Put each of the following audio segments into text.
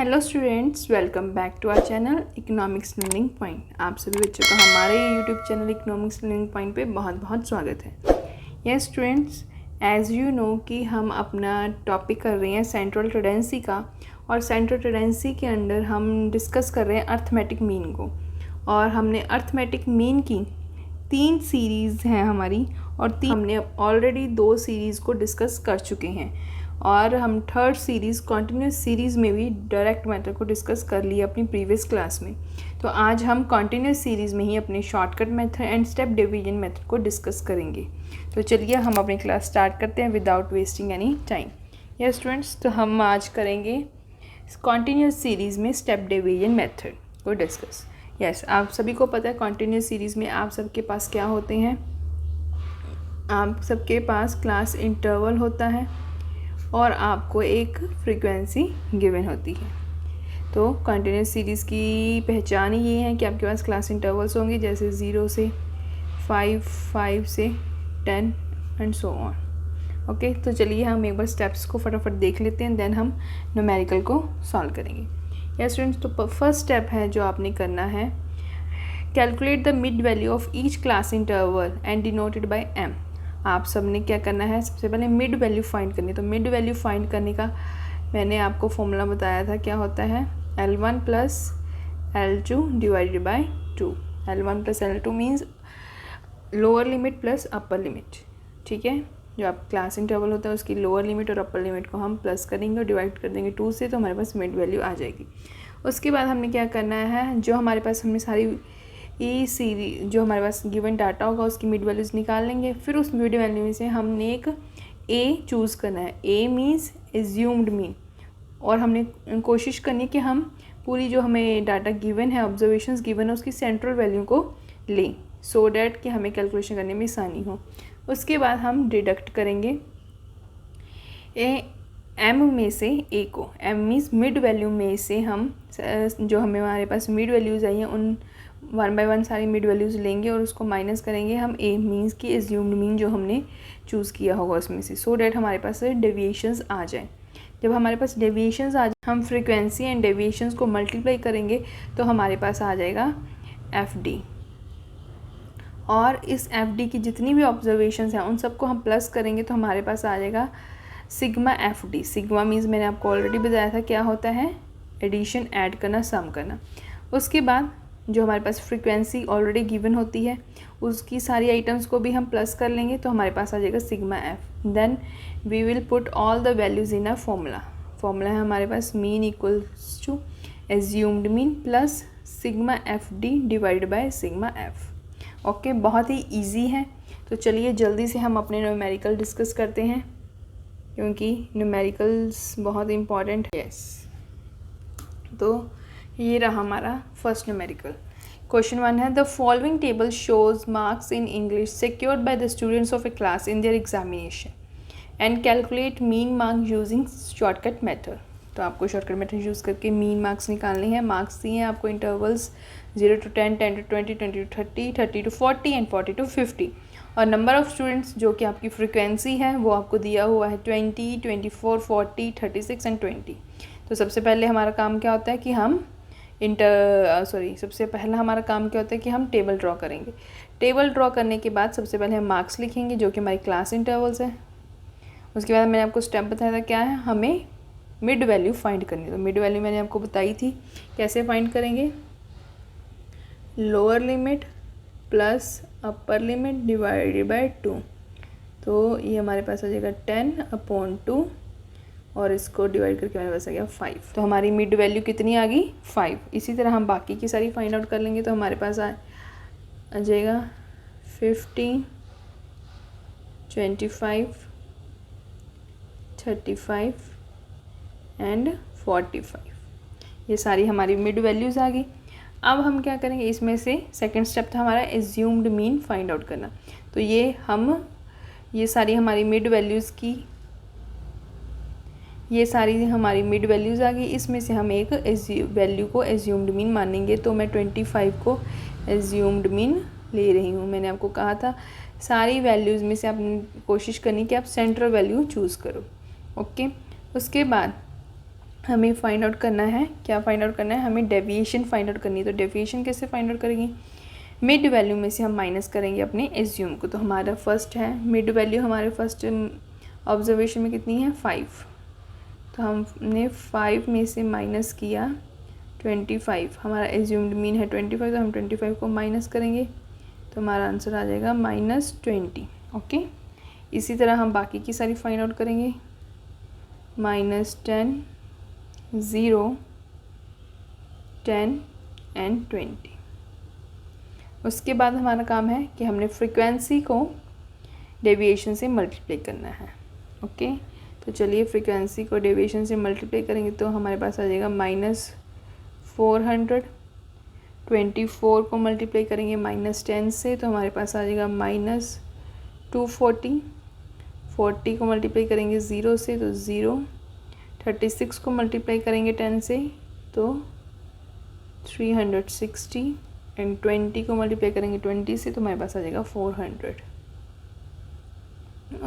Hello students, welcome back to our channel economics learning point. आप सभी बच्चों का हमारे YouTube channel economics learning point पे बहुत बहुत स्वागत है। Yes students, as you know कि हम अपना टॉपिक कर रहे हैं सेंट्रल टेंडेंसी का, और सेंट्रल टेंडेंसी के अंडर हम डिस्कस कर रहे हैं अर्थमेटिक मीन को। और हमने अर्थमेटिक मीन की 3 सीरीज़ हैं हमारी, और हमने ऑलरेडी 2 सीरीज़ को डिस्कस कर चुके हैं, और हम थर्ड सीरीज़ कॉन्टिन्यूस सीरीज़ में भी डायरेक्ट मेथड को डिस्कस कर लिया अपनी प्रीवियस क्लास में। तो आज हम कॉन्टिन्यूस सीरीज़ में ही अपने shortcut method and step division method को डिस्कस करेंगे। तो चलिए हम अपनी क्लास स्टार्ट करते हैं without wasting any time. Yes students, तो हम आज करेंगे कॉन्टिन्यूस सीरीज़ में स्टेप डिवीजन मेथड को डिस्कस। यस, आप सभी को पता है कॉन्टिन्यूस सीरीज़ में आप सबके पास क्या होते हैं। आप सबके पास क्लास इंटरवल होता है और आपको एक फ्रीक्वेंसी गिवन होती है। तो कंटिन्यूस सीरीज़ की पहचान ही ये है कि आपके पास क्लास इंटरवल्स होंगे, जैसे 0 से 5, 5 से 10 एंड सो ऑन। ओके, तो चलिए हम एक बार स्टेप्स को फटाफट देख लेते हैं, देन हम न्यूमेरिकल को सॉल्व करेंगे। यस स्टूडेंट्स, तो फर्स्ट स्टेप है जो आपने करना है, calculate the mid value of each class interval and denoted by M. आप सब ने क्या करना है, सबसे पहले मिड वैल्यू फाइंड करनी है। तो मिड वैल्यू फाइंड करने का मैंने आपको फॉर्मूला बताया था, क्या होता है L1 plus L2 divided by 2। L1 plus L2 means lower limit plus upper limit. ठीक है, जो आप क्लास इंटरवल होता है उसकी लोअर लिमिट और अपर लिमिट को हम प्लस करेंगे और डिवाइड कर देंगे 2 से, तो हमारे पास मिड वैल्यू आ जाएगी। उसके बाद हमने क्या करना है, जो हमारे पास हमने सारी सीरीज जो हमारे पास गिवन डाटा होगा उसकी मिड वैल्यूज़ निकाल लेंगे। फिर उस मिड वैल्यू में से हमने एक ए चूज़ करना है। ए मीन्स एज्यूम्ड मीन, और हमने कोशिश करनी है कि हम पूरी जो हमें डाटा गिवन है, ऑब्जर्वेशंस गिवन है, उसकी सेंट्रल वैल्यू को लें, सो डैट कि हमें कैलकुलेशन करने में आसानी हो। उसके बाद हम डिडक्ट करेंगे एम में से ए को। एम मीन्स मिड वैल्यू में से हम जो हमारे पास मिड वैल्यूज़ आई हैं उन 1 बाय 1 सारी मिड वैल्यूज़ लेंगे और उसको माइनस करेंगे हम ए मीन्स की एज्यूम्ड मीन जो हमने चूज़ किया होगा उसमें से, सो डैट हमारे पास डेविएशंस आ जाए। जब हमारे पास डेविएशंस आ जाए, हम फ्रीक्वेंसी एंड डेविएशंस को मल्टीप्लाई करेंगे तो हमारे पास आ जाएगा FD। और इस FD की जितनी भी ऑब्जर्वेशंस हैं उन सबको हम प्लस करेंगे तो हमारे पास आ जाएगा सिग्मा FD। सिग्मा मीन्स मैंने आपको ऑलरेडी बताया था क्या होता है, एडिशन, ऐड करना, सम करना। उसके बाद जो हमारे पास फ्रीक्वेंसी ऑलरेडी गिवन होती है उसकी सारी आइटम्स को भी हम प्लस कर लेंगे तो हमारे पास आ जाएगा sigma F। Then we will put all the values in a formula है हमारे पास mean equals to assumed mean plus sigma FD divide by sigma F। Okay, बहुत ही ईजी है। तो चलिए जल्दी से हम अपने न्यूमेरिकल डिस्कस करते हैं, क्योंकि न्यूमेरिकल्स बहुत इम्पॉर्टेंट है। यस, तो ये रहा हमारा फर्स्ट न्यूमेरिकल। क्वेश्चन 1 है, the following table shows marks in English secured by the students of A class in their examination and calculate mean marks using shortcut method. तो आपको शॉर्टकट मेथड यूज़ करके mean marks निकालने हैं। Marks दिए हैं आपको intervals 0 to 10, 10 to 20, 20 to 30, 30 to 40 and 40 to 50। और number of students जो कि आपकी फ्रिक्वेंसी है वो आपको दिया हुआ है 20, 24, 40, 36 एंड 20। तो सबसे पहले हमारा काम क्या होता है कि हम सबसे पहला हमारा काम क्या होता है कि हम टेबल ड्रॉ करेंगे। टेबल ड्रॉ करने के बाद सबसे पहले हम मार्क्स लिखेंगे जो कि हमारी क्लास इंटरवल्स है। उसके बाद मैंने आपको स्टेप बताया था क्या है, हमें मिड वैल्यू फाइंड करनी है। तो मिड वैल्यू मैंने आपको बताई थी कैसे फाइंड करेंगे, lower limit plus upper limit divided by 2। तो ये हमारे पास आ जाएगा 10/2 और इसको डिवाइड करके हमारे पास आ गया 5। तो हमारी मिड वैल्यू कितनी आ गई, 5। इसी तरह हम बाकी की सारी फाइंड आउट कर लेंगे तो हमारे पास आ जाएगा 15, 25, 35 एंड 45। ये सारी हमारी मिड वैल्यूज़ आ गई। अब हम क्या करेंगे, इसमें से सेकंड स्टेप था हमारा एज्यूम्ड मीन फाइंड आउट करना। तो ये सारी हमारी मिड वैल्यूज़ आ गई। इसमें से हम एक वैल्यू को एज्यूम्ड मीन मानेंगे। तो मैं 25 को एज्यूम्ड मीन ले रही हूँ। मैंने आपको कहा था सारी वैल्यूज़ में से आपने कोशिश करनी कि आप सेंट्रल वैल्यू चूज़ करो। ओके, उसके बाद हमें फाइंड आउट करना है, क्या फाइंड आउट करना है, हमें डेविएशन फाइंड आउट करनी है। तो डेविएशन कैसे फाइंड आउट करेंगे, मिड वैल्यू में से हम माइनस करेंगे अपने एज्यूम को। तो हमारा फर्स्ट है मिड वैल्यू, हमारे फर्स्ट ऑब्जर्वेशन में कितनी है 5, तो हमने 5 में से माइनस किया 25, हमारा एज्यूम्ड मीन है 25, तो हम 25 को माइनस करेंगे तो हमारा आंसर आ जाएगा -20। ओके, इसी तरह हम बाकी की सारी फाइंड आउट करेंगे, -10, 0, 10 एंड 20। उसके बाद हमारा काम है कि हमने फ्रीक्वेंसी को डेविएशन से मल्टीप्लाई करना है। ओके, तो चलिए फ्रीक्वेंसी को डेविएशन से मल्टीप्लाई करेंगे तो हमारे पास आ जाएगा -400। 24 को मल्टीप्लाई करेंगे -10 से तो हमारे पास आ जाएगा -240। 40 को मल्टीप्लाई करेंगे 0 से तो 0। 36 को मल्टीप्लाई करेंगे 10 से तो 360 एंड 20 को मल्टीप्लाई करेंगे 20 से तो हमारे पास आ जाएगा 400।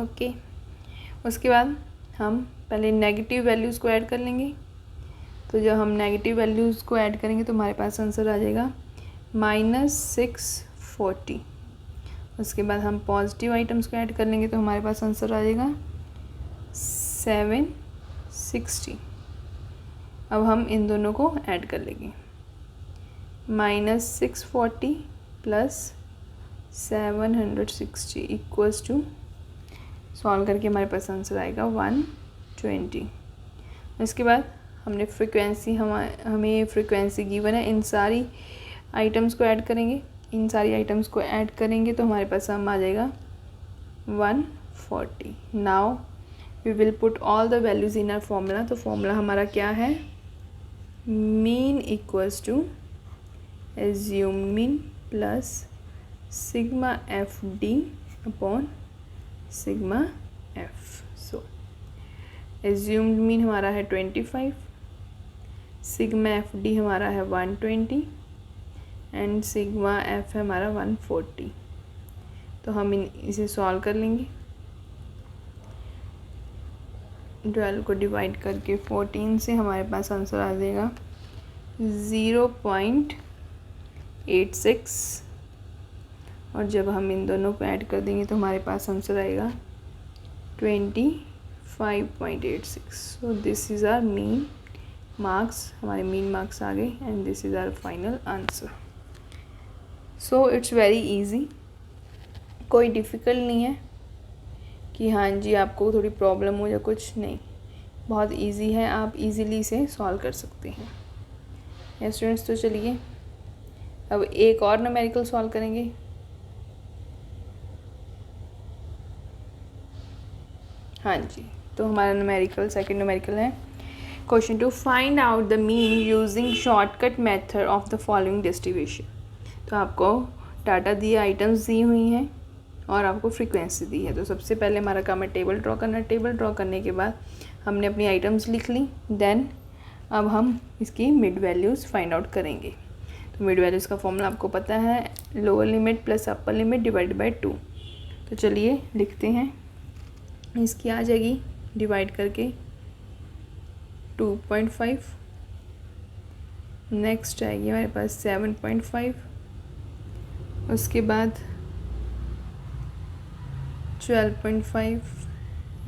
ओके, उसके बाद हम पहले नेगेटिव वैल्यूज़ को ऐड कर लेंगे। तो जब हम नेगेटिव वैल्यूज़ को ऐड करेंगे तो हमारे पास आंसर आ जाएगा -640। उसके बाद हम पॉजिटिव आइटम्स को ऐड कर लेंगे तो हमारे पास आंसर आ जाएगा 760। अब हम इन दोनों को ऐड कर लेंगे, -640 + 760 इक्वल्स टू, सॉल्व करके हमारे पास आंसर आएगा 120। इसके बाद हमने फ्रीक्वेंसी, हमें फ्रीक्वेंसी गिवन है, इन सारी आइटम्स को ऐड करेंगे। इन सारी आइटम्स को ऐड करेंगे तो हमारे पास सम आ जाएगा 140। Now we will put all the values in our formula. तो फॉर्मूला हमारा क्या है, mean equals to assume mean plus sigma F D upon sigma F. So assumed mean हमारा है 25, सिग्मा एफ डी हमारा है 120 एंड सिग्मा एफ है हमारा 140। तो हम इसे सॉल्व कर लेंगे। 12 को डिवाइड करके 14 से हमारे पास आंसर आ जाएगा 0.86, और जब हम इन दोनों को ऐड कर देंगे तो हमारे पास आंसर आएगा 25.86। So this is our mean marks, हमारे मीन मार्क्स आ गए and this is our final answer. So it's very easy, कोई डिफ़िकल्ट नहीं है कि हाँ जी आपको थोड़ी प्रॉब्लम हो या कुछ नहीं, बहुत इजी है, आप इजीली इसे सॉल्व कर सकते हैं। यस स्टूडेंट्स, तो चलिए अब एक और न्यूमेरिकल सॉल्व करेंगे। हाँ जी, तो हमारा न्यूमेरिकल सेकंड न्यूमेरिकल है question 2, find out the mean using shortcut method of the following distribution. तो आपको डाटा दिए, आइटम्स दी हुई हैं और आपको फ्रीक्वेंसी दी है। तो सबसे पहले हमारा काम है टेबल ड्रॉ करना। टेबल ड्रॉ करने के बाद हमने अपनी आइटम्स लिख ली, देन अब हम इसकी मिड वैल्यूज़ फाइंड आउट करेंगे। तो मिड वैल्यूज़ का फॉर्मूला आपको पता है, lower limit plus upper limit divide by 2। तो चलिए लिखते हैं, इसकी आ जाएगी डिवाइड करके 2.5, नेक्स्ट आएगी हमारे पास 7.5, उसके बाद 12.5,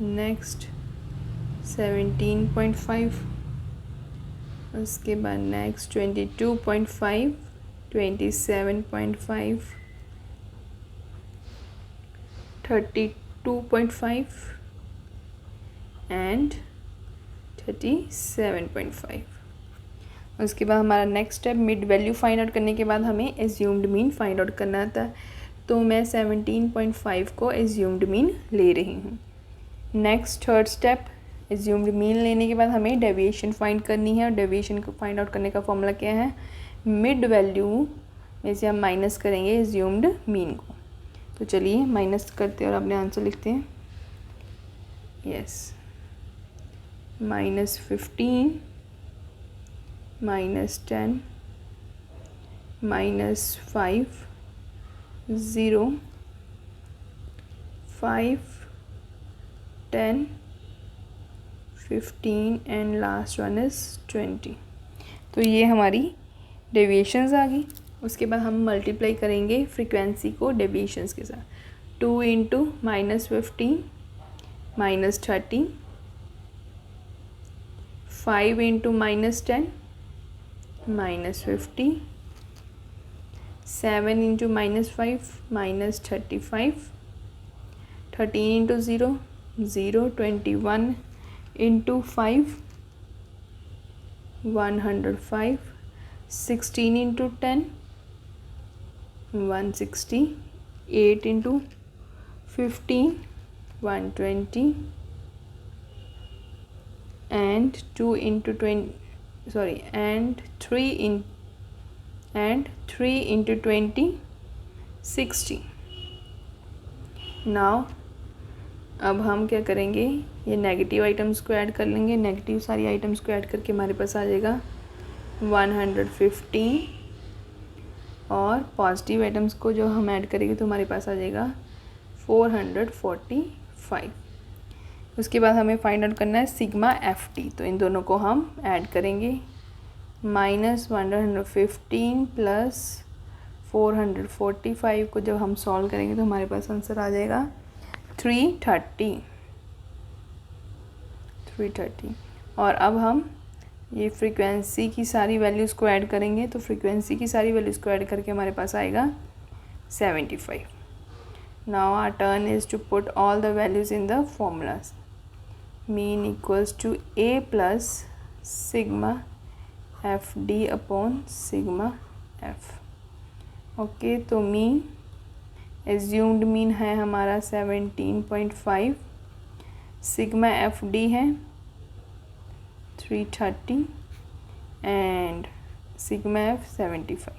नेक्स्ट 17.5, उसके बाद नेक्स्ट 22.5, 27.5, 32.5 एंड 37.5। उसके बाद हमारा next step mid value find out करने के बाद हमें एज्यूम्ड मीन फाइंड आउट करना था। तो मैं 17.5 को एज्यूम्ड मीन ले रही हूँ। Next third step, assumed mean लेने के बाद हमें डेविएशन फाइंड करनी है, और डेविएशन को फाइंड आउट करने का फॉर्मूला क्या है, मिड वैल्यू में से हम माइनस करेंगे एज्यूम्ड मीन को। तो चलिए माइनस करते हैं और अपने आंसर लिखते हैं। Yes, -15, -10, -5, 0, 5, 10, 15 and last one is 20। तो ये हमारी डेविएशंस आ गई। उसके बाद हम मल्टीप्लाई करेंगे फ्रीक्वेंसी को डेविएशंस के साथ। 2 into -15 -30, 5 into -10 -50, 7 into -5 -35, 13 into 0 0, 21 into 5 105, 16 into 10 160, 8 into 15 120, and 2 into 20 sorry and 3 into 20 60। Now अब हम क्या करेंगे, ये नेगेटिव आइटम्स को ऐड कर लेंगे। नेगेटिव सारी आइटम्स को ऐड करके हमारे पास आ जाएगा 115, और पॉजिटिव आइटम्स को जो हम ऐड करेंगे तो हमारे पास आ जाएगा 445। उसके बाद हमें फाइंड आउट करना है सिग्मा एफ टी। तो इन दोनों को हम ऐड करेंगे, -115 प्लस 445 को जब हम सॉल्व करेंगे तो हमारे पास आंसर आ जाएगा 330। और अब हम ये फ्रीक्वेंसी की सारी वैल्यूज़ को ऐड करेंगे। तो फ्रीक्वेंसी की सारी वैल्यूज़ को ऐड करके हमारे पास आएगा 75। Now our turn is to put all the values in the formulas. Mean equals to A plus sigma F D upon sigma F. Okay, तो मीन एज्यूम्ड मीन है हमारा 17.5, सिग्मा एफ डी है 330 and sigma F 75।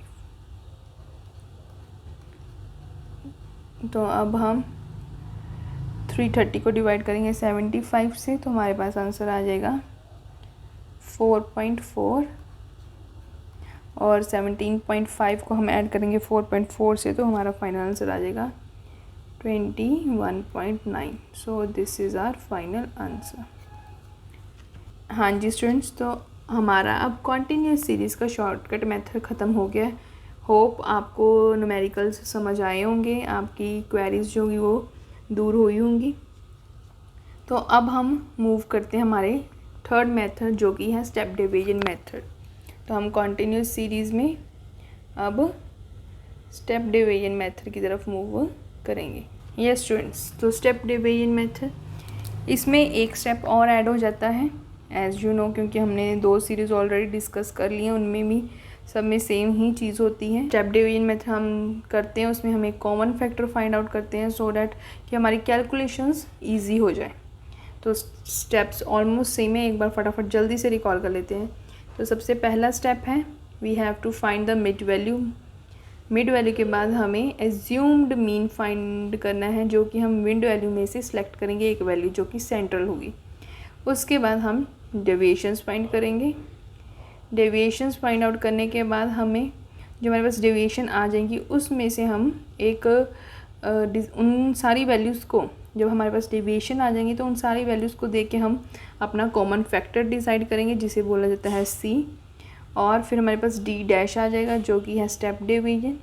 तो अब हम 330 को divide करेंगे 75 से, तो हमारे पास आंसर आ जाएगा 4.4, और 17.5 को हम ऐड करेंगे 4.4 से, तो हमारा फाइनल आंसर आ जाएगा 21.9। So this is our final answer. हाँ जी स्टूडेंट्स, तो हमारा अब कॉन्टीन्यूस सीरीज़ का शॉर्टकट मेथड ख़त्म हो गया है। होप आपको न्यूमेरिकल्स समझ आए होंगे, आपकी क्वेरीज जो होगी वो दूर हुई होंगी। तो अब हम मूव करते हैं हमारे थर्ड मेथड जो कि है स्टेप डिवीजन मेथड। तो हम कॉन्टीन्यूस सीरीज़ में अब स्टेप डिवीजन मेथड की तरफ मूव करेंगे। यस स्टूडेंट्स, तो स्टेप डिवीजन मेथड, इसमें एक स्टेप और ऐड हो जाता है एज़ यू नो, क्योंकि हमने 2 सीरीज़ ऑलरेडी डिस्कस कर ली हैं, उनमें भी सब में सेम ही चीज़ होती है। स्टेप डिवीजन मेथड हम करते हैं, उसमें हम एक कॉमन फैक्टर फाइंड आउट करते हैं सो डैट कि हमारी कैलकुलेशंस ईजी हो जाए। तो स्टेप्स ऑलमोस्ट सेम है, एक बार फटाफट जल्दी से रिकॉल कर लेते हैं। तो सबसे पहला स्टेप है we have to find the mid value. Mid value के बाद हमें एज्यूम्ड मीन फाइंड करना है, जो कि हम मिड वैल्यू में से सिलेक्ट करेंगे एक वैल्यू जो कि सेंट्रल होगी। उसके बाद हम डेविएशंस फाइंड करेंगे। डेविएशंस फाइंड आउट करने के बाद हमें जो हमारे पास डेविएशन आ जाएंगी उसमें से हम एक उन सारी वैल्यूज़ को, जब हमारे पास डेविएशन आ जाएंगी तो उन सारी वैल्यूज़ को देख के हम अपना कॉमन फैक्टर डिसाइड करेंगे, जिसे बोला जाता है C। और फिर हमारे पास D डैश आ जाएगा जो कि है step division.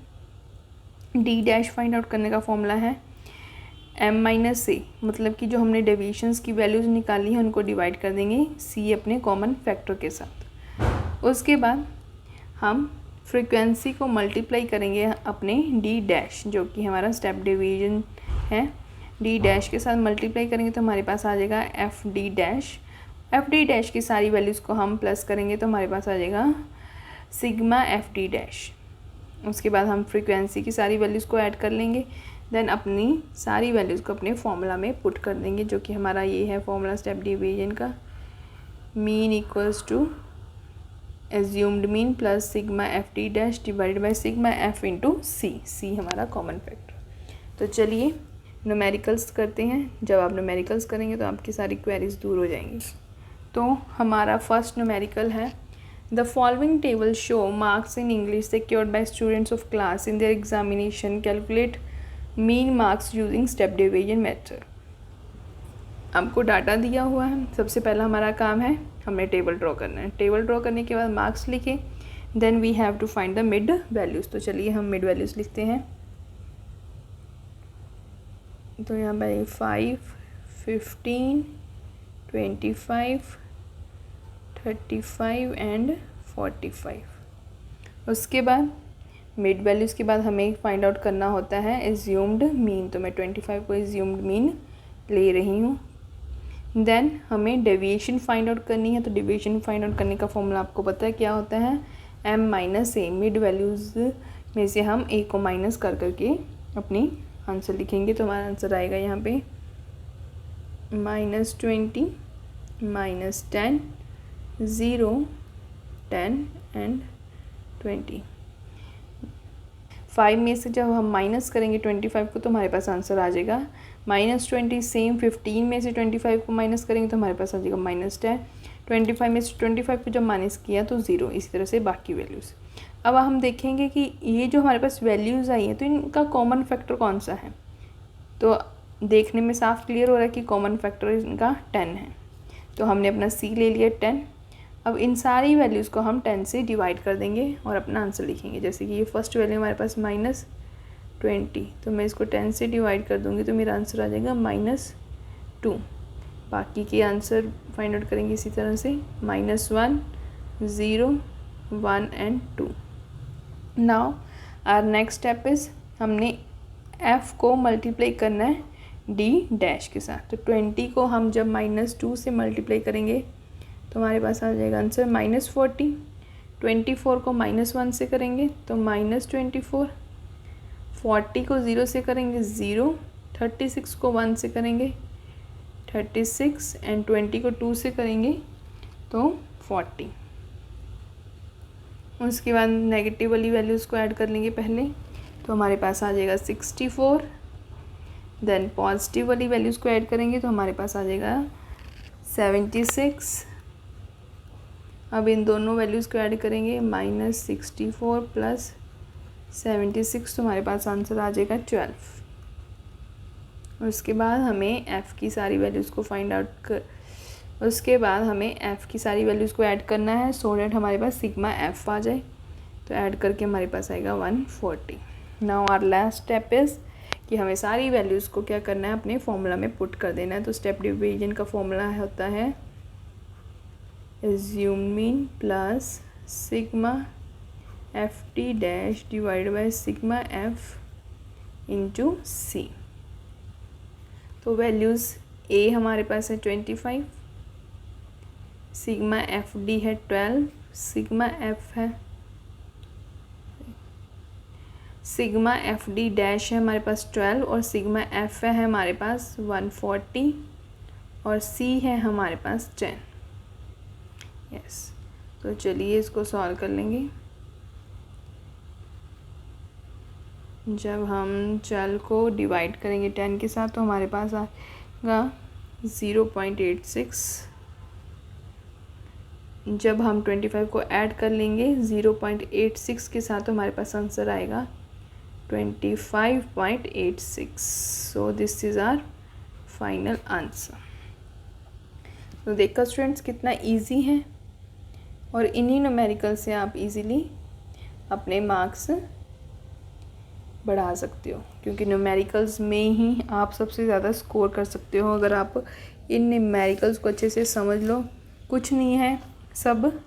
D dash find out करने का फॉर्मूला है M-A, मतलब कि जो हमने डेविएशंस की वैल्यूज़ निकाली हैं उनको डिवाइड कर देंगे C अपने कॉमन फैक्टर के साथ। उसके बाद हम फ्रीक्वेंसी को मल्टीप्लाई करेंगे अपने D डैश, जो कि हमारा स्टेप डिवीजन है। D डैश के साथ मल्टीप्लाई करेंगे तो हमारे पास आ जाएगा FD डैश। FD डैश की सारी वैल्यूज़ को हम प्लस करेंगे तो हमारे पास आ जाएगा सिग्मा FD डैश। उसके बाद हम फ्रीक्वेंसी की सारी वैल्यूज़ को ऐड कर लेंगे, देन अपनी सारी वैल्यूज़ को अपने फॉर्मूला में पुट कर देंगे, जो कि हमारा ये है फॉर्मूला स्टेप डिवीजन का। Mean equals to assumed mean plus sigma FD dash divided by sigma F into C हमारा कॉमन फैक्टर। तो चलिए न्यूमेरिकल्स करते हैं। जब आप न्यूमेरिकल्स करेंगे तो आपकी सारी क्वेरीज दूर हो जाएंगी। तो हमारा फर्स्ट न्यूमेरिकल है the following table show marks in English secured by students of class in their examination, calculate mean marks using step division method. आपको डाटा दिया हुआ है। सबसे पहला हमारा काम है, हमें टेबल ड्रॉ करना है। टेबल ड्रॉ करने के बाद मार्क्स लिखें, then we have to find the mid values. तो चलिए हम मिड वैल्यूज़ लिखते हैं। तो यहाँ पर 5, 15, 25, 35 एंड 45। उसके बाद मिड वैल्यूज़ के बाद हमें फाइंड आउट करना होता है एज्यूम्ड मीन। तो मैं 25 को एज्यूम्ड मीन ले रही हूँ। देन हमें डेविएशन फाइंड आउट करनी है। तो डेविएशन फाइंड आउट करने का फॉर्मूला आपको पता है क्या होता है, m माइनस ए। मिड वैल्यूज़ में से हम a को माइनस कर करके अपनी आंसर लिखेंगे। तो हमारा आंसर आएगा यहाँ पे -20, -10, 0, 10 एंड 20। 5 में से जब हम माइनस करेंगे 25 को तो हमारे पास आंसर आ जाएगा -20। सेम 15 में से 25 को माइनस करेंगे तो हमारे पास आ जाएगा -10। 25 में से 25 को जब माइनस किया तो 0। इसी तरह से बाकी वैल्यूज़। अब हम देखेंगे कि ये जो हमारे पास वैल्यूज़ आई हैं तो इनका कॉमन फैक्टर कौन सा है। तो देखने में साफ क्लियर हो रहा है कि कॉमन फैक्टर इनका 10 है। तो हमने अपना c ले लिया 10। अब इन सारी वैल्यूज़ को हम 10 से डिवाइड कर देंगे और अपना आंसर लिखेंगे। जैसे कि ये फर्स्ट वैल्यू हमारे पास -20, तो मैं इसको 10 से डिवाइड कर दूँगी तो मेरा आंसर आ जाएगा -2। बाकी के आंसर फाइंड आउट करेंगे इसी तरह से -1, 0, 1 and 2। Now our next step is हमने f को मल्टीप्लाई करना है d डैश के साथ। तो 20 को हम जब -2 से मल्टीप्लाई करेंगे तो हमारे पास आ जाएगा आंसर -40। 24 को -1 से करेंगे तो -24। 40 को 0 से करेंगे 0। 36 को 1 से करेंगे 36 एंड 20 को 2 से करेंगे तो 40। उसके बाद नेगेटिव वाली वैल्यूज़ को ऐड कर लेंगे पहले। तो हमारे पास आ जाएगा 64। देन पॉजिटिव वाली वैल्यूज़ को ऐड करेंगे तो हमारे पास आ जाएगा 76। अब इन दोनों वैल्यूज़ को ऐड करेंगे -64 प्लस 76 तो हमारे पास आंसर आ जाएगा 12। उसके बाद हमें f की सारी वैल्यूज़ को फाइंड आउट को ऐड करना है सो डैट हमारे पास सिग्मा f आ जाए। तो ऐड करके हमारे पास आएगा 140। Now our last step is कि हमें सारी वैल्यूज़ को क्या करना है, अपने फॉर्मूला में पुट कर देना है। तो स्टेप डिवीजन का फॉर्मूला होता है assume mean plus sigma ft dash divide by sigma f into c। तो वैल्यूज़ a हमारे पास है 25, सिग्मा fd है 12, सिग्मा fd डैश है हमारे पास 12 और सिग्मा f है हमारे पास 140 और c है हमारे पास 10। यस, तो चलिए इसको सॉल्व कर लेंगे। जब हम चल को डिवाइड करेंगे 10 के साथ तो हमारे पास आएगा 0.86। जब हम 25 को ऐड कर लेंगे 0.86 के साथ तो हमारे पास आंसर आएगा 25.86। So this is our final answer. तो देखा स्टूडेंट्स कितना इजी है और इन्हीं न्यूमेरिकल से आप इजीली अपने मार्क्स बढ़ा सकते हो, क्योंकि न्यूमेरिकल्स में ही आप सबसे ज़्यादा स्कोर कर सकते हो अगर आप इन न्यूमेरिकल्स को अच्छे से समझ लो। कुछ नहीं है, सब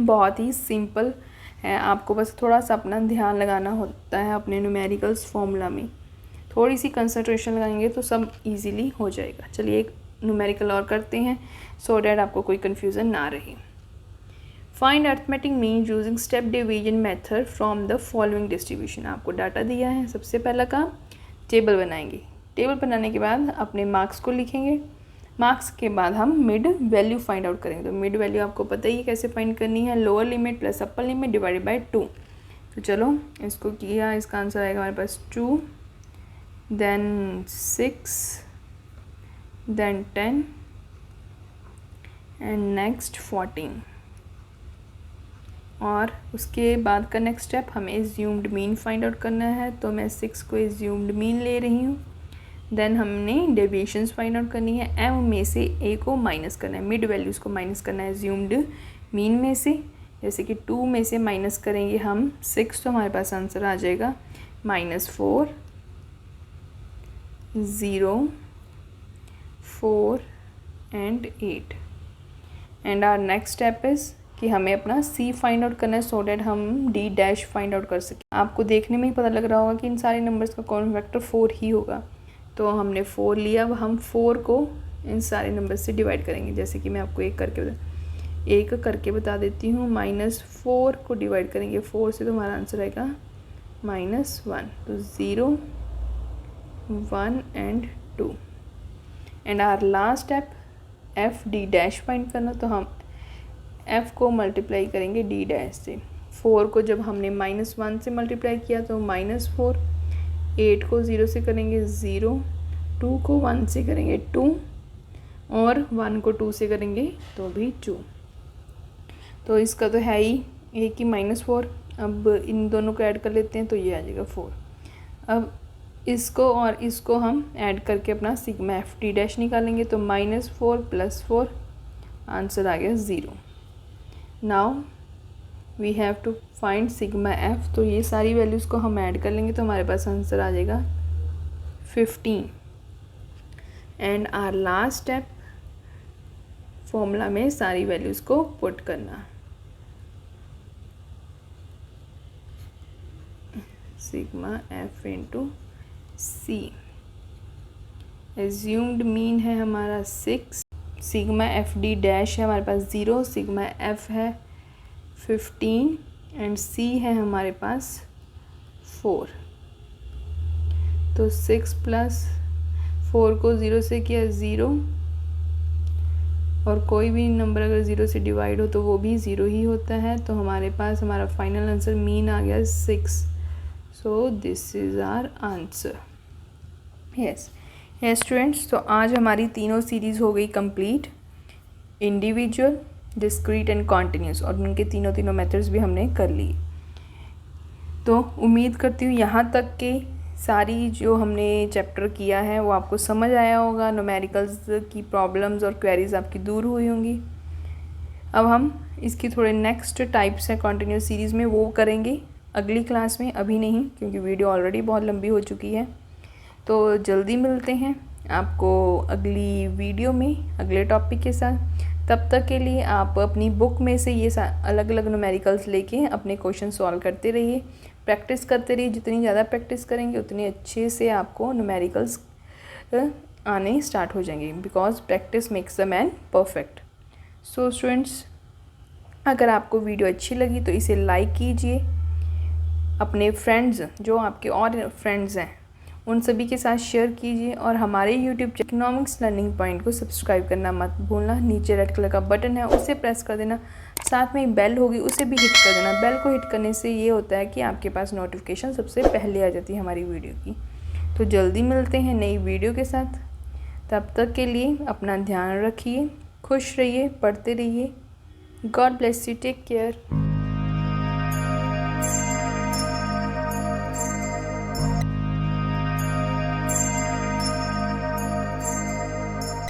बहुत ही सिंपल है। आपको बस थोड़ा सा अपना ध्यान लगाना होता है अपने न्यूमेरिकल्स फॉर्मूला में, थोड़ी सी कंसंट्रेशन लगाएंगे तो सब इजीली हो जाएगा। चलिए एक न्यूमेरिकल और करते हैं सो डैट आपको कोई कन्फ्यूज़न ना रहे। Find arithmetic mean using step division method from the following distribution. आपको डाटा दिया है, सबसे पहला काम टेबल बनाएंगे। टेबल बनाने के बाद अपने मार्क्स को लिखेंगे। मार्क्स के बाद हम मिड वैल्यू फाइंड आउट करेंगे। तो मिड वैल्यू आपको पता ही है कैसे फाइंड करनी है, lower limit plus upper limit divided by 2। तो चलो इसको किया, इसका आंसर आएगा हमारे पास 2, देन 6, देन 10 एंड नेक्स्ट 14। और उसके बाद का नेक्स्ट स्टेप हमें एज्यूम्ड मीन फाइंड आउट करना है। तो मैं 6 को एज्यूम्ड मीन ले रही हूँ। देन हमने डेविएशंस फाइंड आउट करनी है, एम में से ए को माइनस करना है, मिड वैल्यूज़ को माइनस करना है एज्यूम्ड मीन में से। जैसे कि 2 में से माइनस करेंगे हम 6 तो हमारे पास आंसर आ जाएगा -4 0 4 and 8। And our next step is कि हमें अपना सी फाइंड आउट करना है सो डैट हम डी डैश फाइंड आउट कर सकें। आपको देखने में ही पता लग रहा होगा कि इन सारे नंबर्स का कॉमन फैक्टर 4 ही होगा। तो हमने 4 लिया, अब हम 4 को इन सारे नंबर से डिवाइड करेंगे। जैसे कि मैं आपको एक करके बता देती हूँ। -4 को डिवाइड करेंगे 4 से तो हमारा आंसर आएगा -1। तो 0 1 and 2। And our last step F D dash find करना। तो हम f को मल्टीप्लाई करेंगे d डैश से। 4 को जब हमने -1 से मल्टीप्लाई किया तो -4, 8 को 0 से करेंगे 0, 2 को 1 से करेंगे 2 और 1 को 2 से करेंगे तो भी 2। तो इसका तो है ही एक ही -4। अब इन दोनों को ऐड कर लेते हैं तो ये आ जाएगा 4। अब इसको और इसको हम ऐड करके अपना सिग्मा एफ डी डैश निकालेंगे। तो -4 + 4 आंसर आ गया 0। Now we have to find sigma F. तो ये सारी वैल्यूज़ को हम ऐड कर लेंगे तो हमारे पास आंसर आ जाएगा 15। And our last step formula में सारी वैल्यूज़ को पुट करना। Sigma F into C. Assumed mean है हमारा 6, सिग्मा एफ डी डैश है हमारे पास 0, सिग्मा एफ है 15 एंड सी है हमारे पास 4। तो 6 + 4 को 0 से किया 0, और कोई भी नंबर अगर 0 से डिवाइड हो तो वो भी 0 ही होता है। तो हमारे पास हमारा फाइनल आंसर मीन आ गया 6। So this is our answer. Yes students, तो आज हमारी तीनों सीरीज़ हो गई complete, individual, discrete and continuous, और उनके तीनों मेथड्स भी हमने कर लिए। तो उम्मीद करती हूँ यहाँ तक के सारी जो हमने चैप्टर किया है वो आपको समझ आया होगा। न्यूमेरिकल्स की प्रॉब्लम्स और क्वेरीज आपकी दूर हुई होंगी। अब हम इसकी थोड़े नेक्स्ट टाइप्स है कॉन्टिन्यूस सीरीज़ में, वो करेंगे अगली क्लास में, अभी नहीं क्योंकि वीडियो ऑलरेडी बहुत लंबी हो चुकी है। तो जल्दी मिलते हैं आपको अगली वीडियो में अगले टॉपिक के साथ। तब तक के लिए आप अपनी बुक में से ये अलग अलग न्यूमेरिकल्स लेके अपने क्वेश्चन सॉल्व करते रहिए, प्रैक्टिस करते रहिए। जितनी ज़्यादा प्रैक्टिस करेंगे उतनी अच्छे से आपको न्यूमेरिकल्स आने स्टार्ट हो जाएंगे, because practice makes the man perfect. So students, अगर आपको वीडियो अच्छी लगी तो इसे लाइक कीजिए, अपने फ्रेंड्स जो आपके और फ्रेंड्स हैं उन सभी के साथ शेयर कीजिए, और हमारे यूट्यूब इकोनॉमिक्स लर्निंग पॉइंट को सब्सक्राइब करना मत भूलना। नीचे रेड कलर का बटन है उसे प्रेस कर देना, साथ में बेल होगी उसे भी हिट कर देना। बेल को हिट करने से ये होता है कि आपके पास नोटिफिकेशन सबसे पहले आ जाती है हमारी वीडियो की। तो जल्दी मिलते हैं नई वीडियो के साथ, तब तक के लिए अपना ध्यान रखिए, खुश रहिए, पढ़ते रहिए। God bless you, take care.